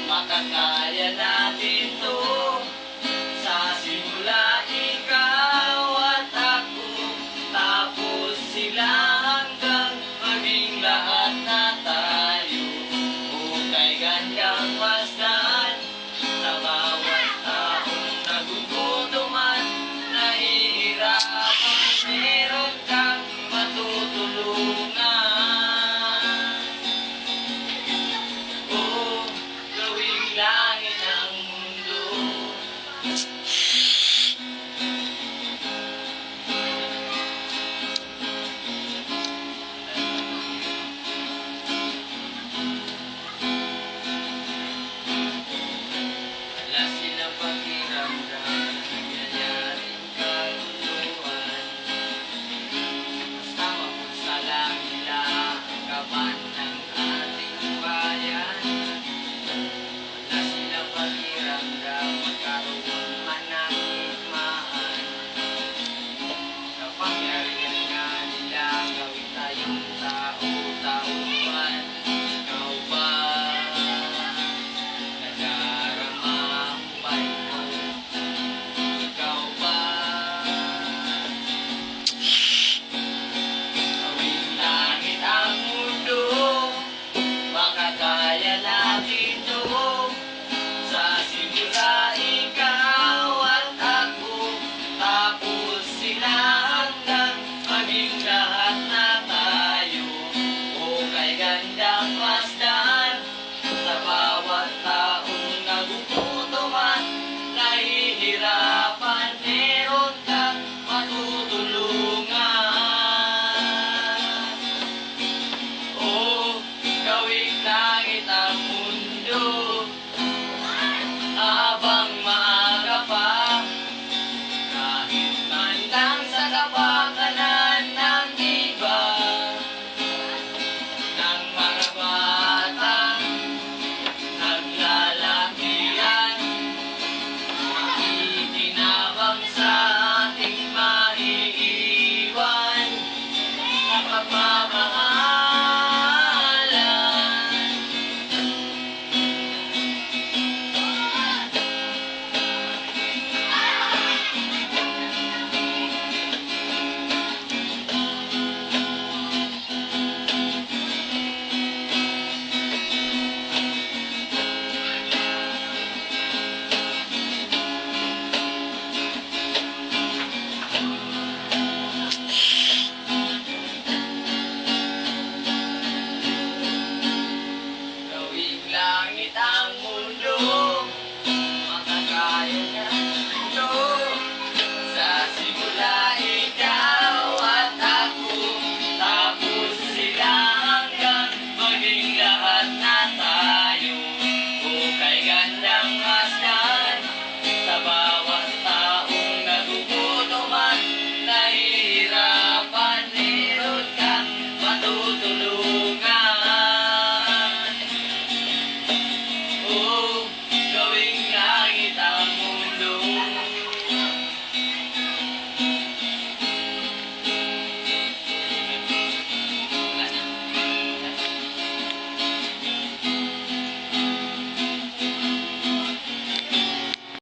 Makakaya natin to. Sa simula ikaw at ako, tapos sila hanggang maging lahat na tayo. Hukay ganyang masdan sa bawat taong nagugutom at nahihirapan. Meron kang matutulungan. Langit ang mundo. Wala silang pakiramdam sa nangyayaring kaluluwan. Basta mapunsa lang nila ang kaban ng ating bayan. Pakiramdam magkaroon man ng hikmaan. Kapangyarihan nga nila gawin tayong tao-tauhan. Ikaw ba nadarama mo ba ito? Ikaw ba gawing langit ang mundo? Makakaya natin to. Sa simula ikaw at ako, tapos sila